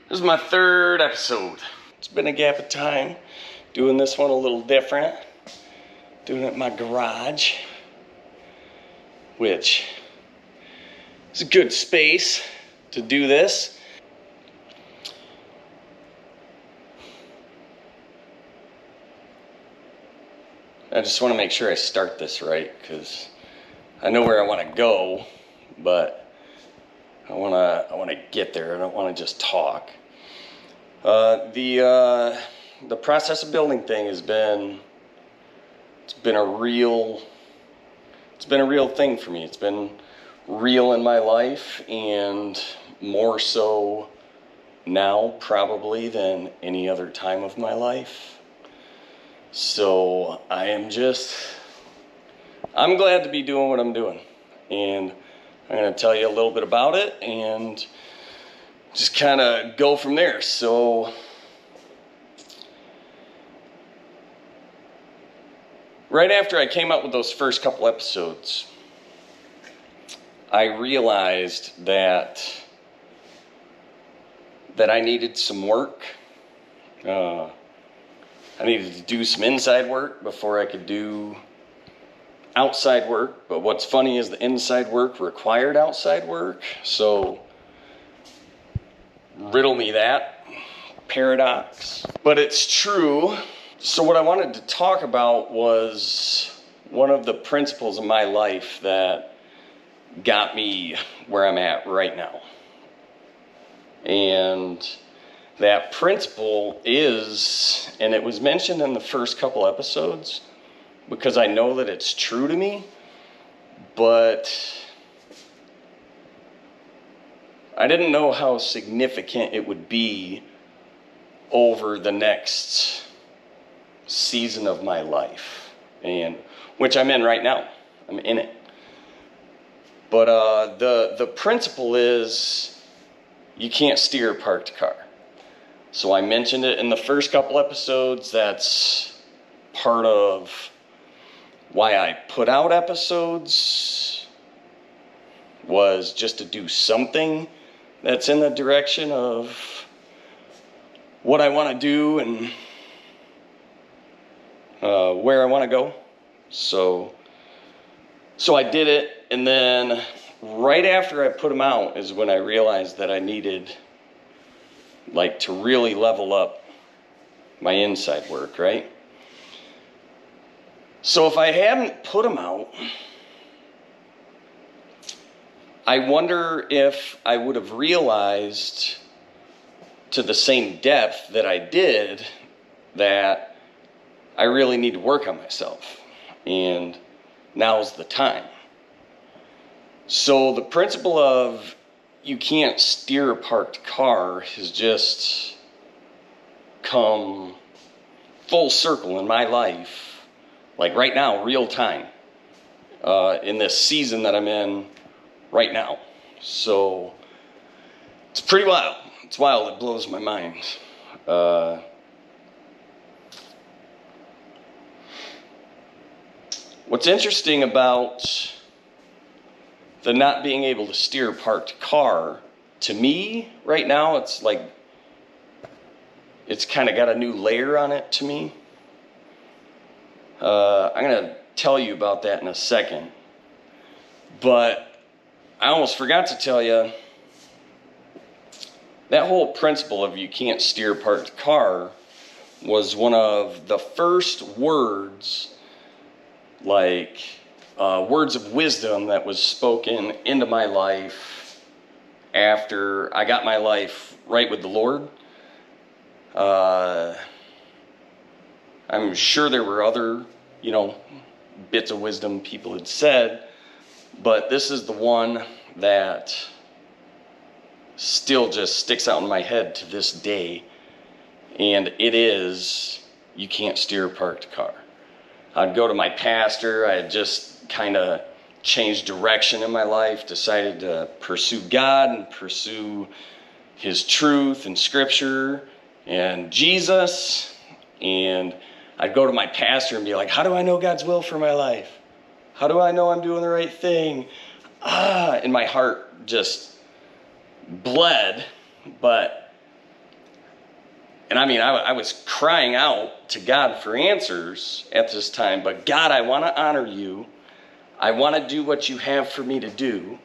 This is my third episode. It's been a gap of time. Doing this one a little different. Doing it in my garage, which is a good space to do this. I just want to make sure I start this right, because I know where I want to go, but I want to get there. I don't want to just talk. The process of building thing has been a real thing for me. It's been real in my life, and more so now probably than any other time of my life. So I'm glad to be doing what I'm doing, and I'm going to tell you a little bit about it and just kind of go from there. So right after I came out with those first couple episodes, I realized that I needed some work. I needed to do some inside work before I could do outside work. But what's funny is the inside work required outside work. So riddle me that paradox. But it's true. So what I wanted to talk about was one of the principles of my life that got me where I'm at right now. And that principle is, and it was mentioned in the first couple episodes because I know that it's true to me, but I didn't know how significant it would be over the next season of my life, and which I'm in right now. I'm in it. But the principle is you can't steer a parked car. So I mentioned it in the first couple episodes. That's part of why I put out episodes, was just to do something that's in the direction of what I want to do and where I want to go. So I did it, and then right after I put them out is when I realized that I needed to really level up my inside work, right? So if I hadn't put them out, I wonder if I would have realized to the same depth that I did that I really need to work on myself, and now's the time. So the principle of you can't steer a parked car has just come full circle in my life, like right now, real time, in this season that I'm in right now. So it's pretty wild. It's wild. It blows my mind. What's interesting about the not being able to steer a parked car, to me right now, it's kind of got a new layer on it to me. I'm going to tell you about that in a second. But I almost forgot to tell you, that whole principle of you can't steer a parked car was one of the first words, words of wisdom that was spoken into my life after I got my life right with the Lord. I'm sure there were other, bits of wisdom people had said, but this is the one that still just sticks out in my head to this day, and it is, you can't steer a parked car. I'd go to my pastor. I had just kind of changed direction in my life, decided to pursue God and pursue His truth and Scripture and Jesus. And I'd go to my pastor and be like, how do I know God's will for my life? How do I know I'm doing the right thing? And my heart just bled, but And I mean, I was crying out to God for answers at this time. But God, I want to honor you. I want to do what you have for me to do.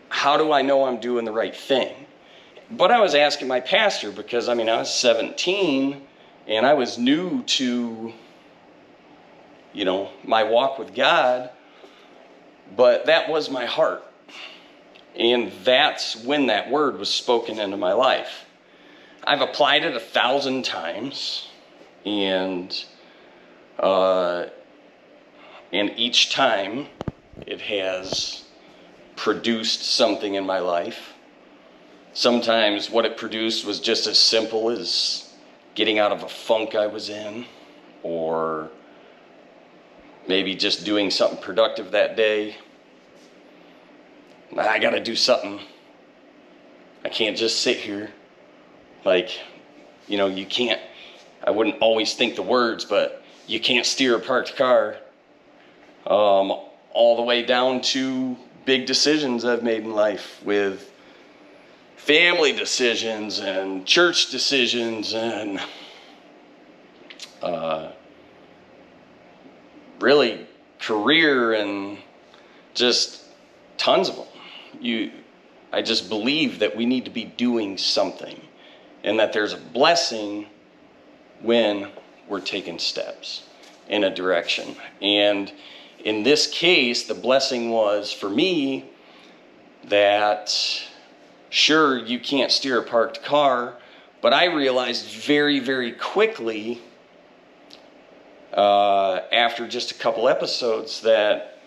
How do I know I'm doing the right thing? But I was asking my pastor because, I mean, I was 17 and I was new to, you know, my walk with God. But that was my heart. And that's when that word was spoken into my life. I've applied it 1,000 times. And each time it has produced something in my life. Sometimes what it produced was just as simple as getting out of a funk I was in, or maybe just doing something productive that day. I got to do something. I can't just sit here. Like, you know, you can't, I wouldn't always think the words, but you can't steer a parked car. All the way down to big decisions I've made in life, with family decisions and church decisions and really career and just tons of them. I just believe that we need to be doing something, and that there's a blessing when we're taking steps in a direction. And in this case, the blessing was for me that, sure, you can't steer a parked car, but I realized very, very quickly after just a couple episodes that,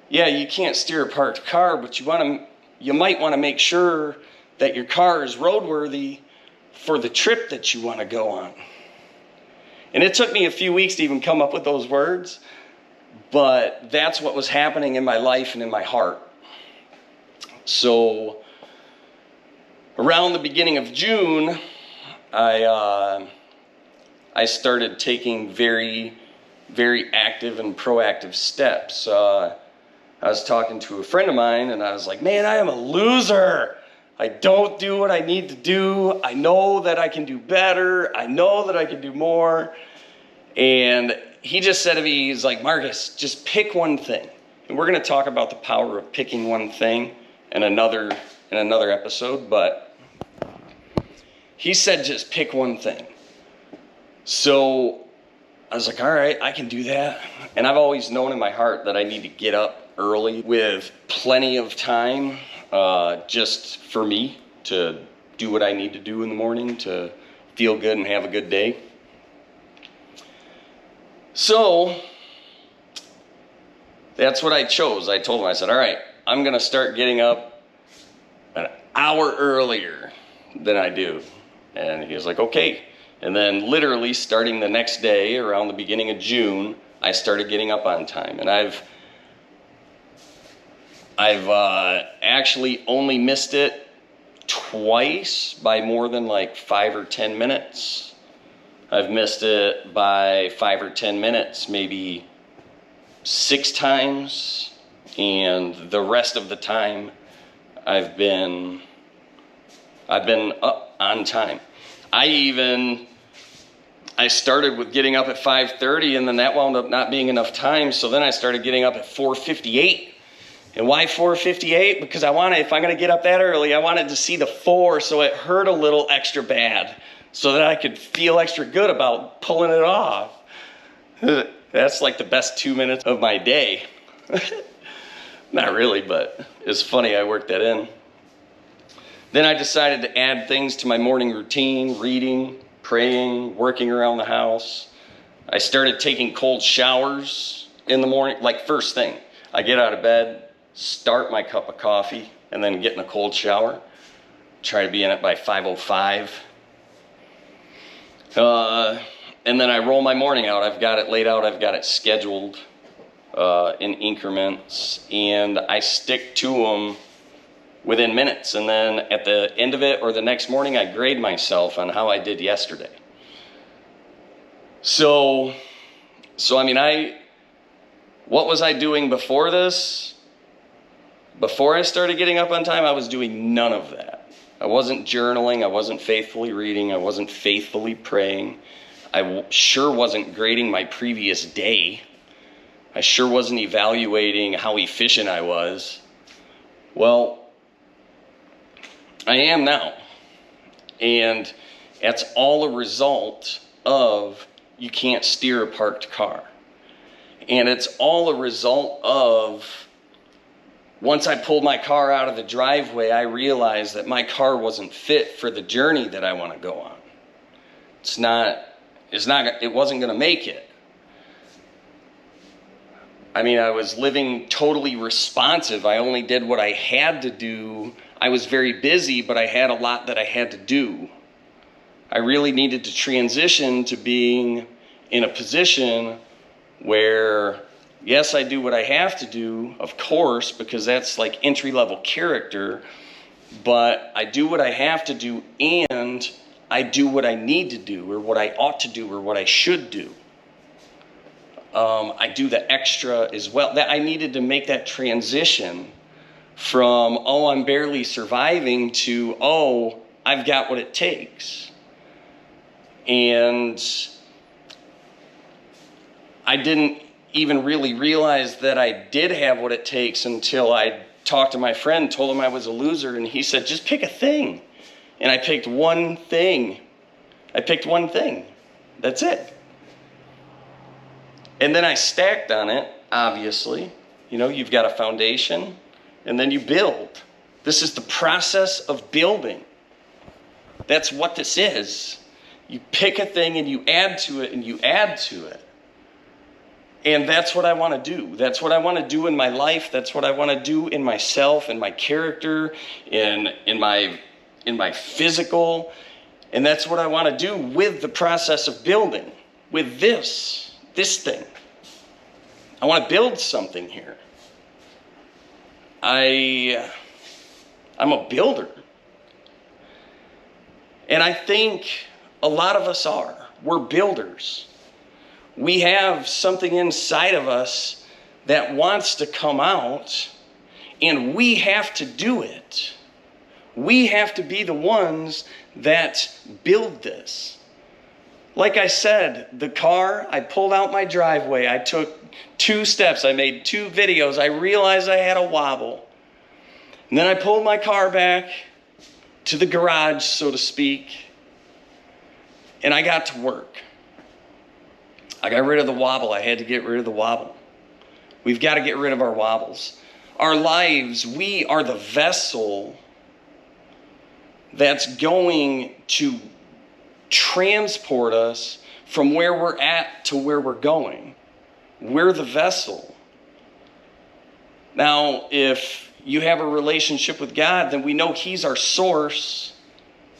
yeah, you can't steer a parked car, but you might want to make sure that your car is roadworthy for the trip that you want to go on. And it took me a few weeks to even come up with those words, but that's what was happening in my life and in my heart. So around the beginning of June, I started taking very, very active and proactive steps. I was talking to a friend of mine, and I was like, man, I am a loser. I don't do what I need to do. I know that I can do better. I know that I can do more. And he just said to me, he's like, Marcus, just pick one thing. And we're going to talk about the power of picking one thing in another episode, but he said just pick one thing. So I was like, all right, I can do that. And I've always known in my heart that I need to get up early with plenty of time just for me to do what I need to do in the morning to feel good and have a good day. So that's what I chose. I told him, I said, all right, I'm going to start getting up an hour earlier than I do. And he was like, okay. And then literally starting the next day, around the beginning of June, I started getting up on time. And I've actually only missed it twice by more than like 5 or 10 minutes. I've missed it by 5 or 10 minutes, maybe 6 times. And the rest of the time, I've been up on time. I started with getting up at 5:30, and then that wound up not being enough time. So then I started getting up at 4:58. And why 4:58? Because if I'm going to get up that early, I wanted to see the 4, so it hurt a little extra bad, so that I could feel extra good about pulling it off. That's like the best 2 minutes of my day. Not really, but it's funny I worked that in. Then I decided to add things to my morning routine: reading, praying, working around the house. I started taking cold showers in the morning, like first thing. I get out of bed, start my cup of coffee, and then get in a cold shower. Try to be in it by 5:05. And then I roll my morning out. I've got it laid out. I've got it scheduled in increments, and I stick to them within minutes. And then at the end of it or the next morning, I grade myself on how I did yesterday. So I mean, what was I doing before this? Before I started getting up on time, I was doing none of that. I wasn't journaling. I wasn't faithfully reading. I wasn't faithfully praying. I sure wasn't grading my previous day. I sure wasn't evaluating how efficient I was. Well, I am now. And that's all a result of you can't steer a parked car. And it's all a result of once I pulled my car out of the driveway, I realized that my car wasn't fit for the journey that I want to go on. It wasn't going to make it. I mean, I was living totally responsive. I only did what I had to do. I was very busy, but I had a lot that I had to do. I really needed to transition to being in a position where, yes, I do what I have to do, of course, because that's like entry-level character, but I do what I have to do and I do what I need to do or what I ought to do or what I should do. I do the extra as well. That I needed to make that transition from, oh, I'm barely surviving to, oh, I've got what it takes. And I didn't even really realize that I did have what it takes until I talked to my friend, told him I was a loser, and he said, just pick a thing. And I picked one thing. That's it. And then I stacked on it, obviously. You know, you've got a foundation, and then you build. This is the process of building. That's what this is. You pick a thing and you add to it and you add to it. And that's what I want to do. That's what I want to do in my life. That's what I want to do in myself, in my character, in my physical. And that's what I want to do with the process of building, with this thing. I want to build something here. I'm a builder. And I think a lot of us are. We're builders. We have something inside of us that wants to come out, and we have to do it. We have to be the ones that build this. Like I said, the car, I pulled out my driveway. I took 2 steps. I made 2 videos. I realized I had a wobble. And then I pulled my car back to the garage, so to speak, and I got to work. I got rid of the wobble. I had to get rid of the wobble. We've got to get rid of our wobbles. Our lives, we are the vessel that's going to transport us from where we're at to where we're going. We're the vessel. Now, if you have a relationship with God, then we know He's our source,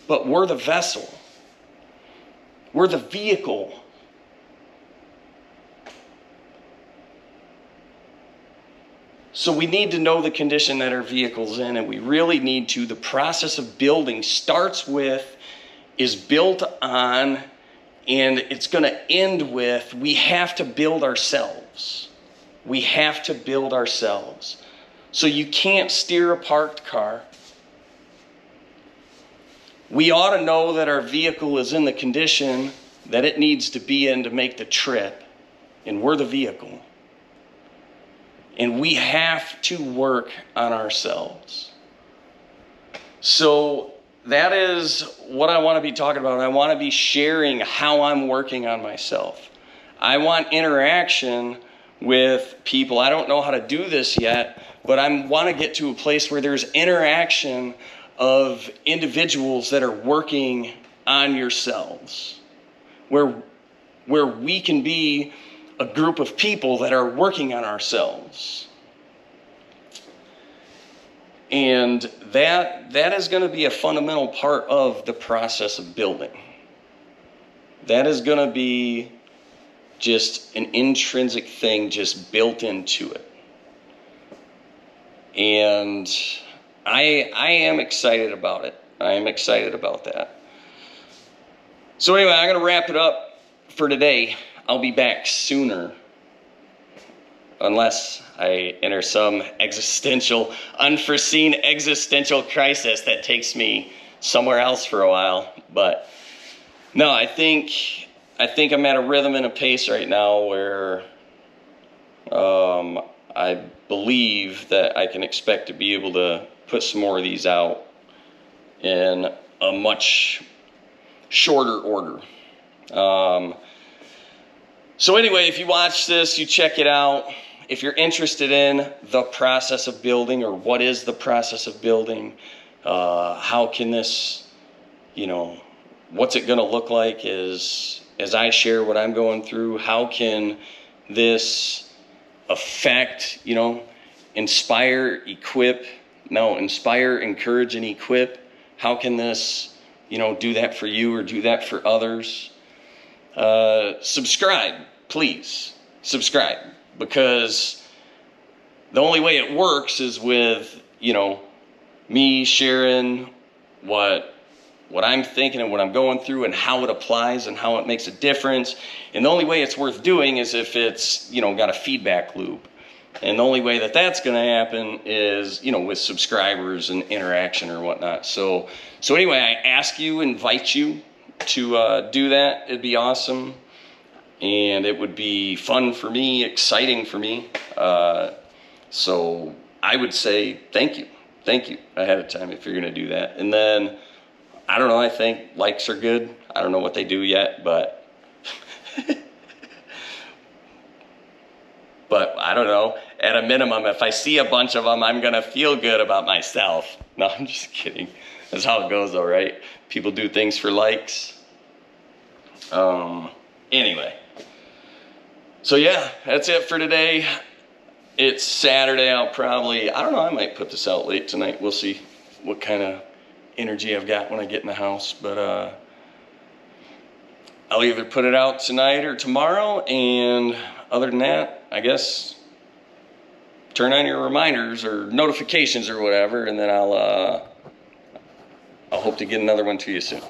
but we're the vessel. We're the vehicle. So we need to know the condition that our vehicle's in, and we really need to. The process of building starts with, is built on, and it's going to end with, we have to build ourselves. We have to build ourselves. So you can't steer a parked car. We ought to know that our vehicle is in the condition that it needs to be in to make the trip, and we're the vehicle. And we have to work on ourselves. So that is what I want to be talking about. I want to be sharing how I'm working on myself. I want interaction with people. I don't know how to do this yet, but I want to get to a place where there's interaction of individuals that are working on yourselves, where we can be a group of people that are working on ourselves. And that is going to be a fundamental part of the process of building. That is going to be just an intrinsic thing just built into it. And I am excited about it. I am excited about that. So anyway, I'm going to wrap it up for today. I'll be back sooner, unless I enter some unforeseen existential crisis that takes me somewhere else for a while. But no, I think I'm at a rhythm and a pace right now where I believe that I can expect to be able to put some more of these out in a much shorter order. So anyway, if you watch this, you check it out. If you're interested in the process of building, or what is the process of building, how can this, what's it going to look like as I share what I'm going through? How can this affect, inspire, encourage, and equip? How can this, do that for you or do that for others? Subscribe, please. Subscribe, because the only way it works is with, me sharing what I'm thinking and what I'm going through and how it applies and how it makes a difference. And the only way it's worth doing is if it's, got a feedback loop. And the only way that that's going to happen is, with subscribers and interaction or whatnot. So anyway, I invite you to do that. It'd be awesome. And it would be fun for me, exciting for me. So I would say thank you ahead of time if you're going to do that. And then, I don't know, I think likes are good. I don't know what they do yet, but I don't know. At a minimum, if I see a bunch of them, I'm going to feel good about myself. No, I'm just kidding. That's how it goes though, right? People do things for likes. Anyway. So yeah, that's it for today. It's Saturday. I don't know, I might put this out late tonight. We'll see what kind of energy I've got when I get in the house. But I'll either put it out tonight or tomorrow. And other than that, I guess turn on your reminders or notifications or whatever, and then I'll hope to get another one to you soon.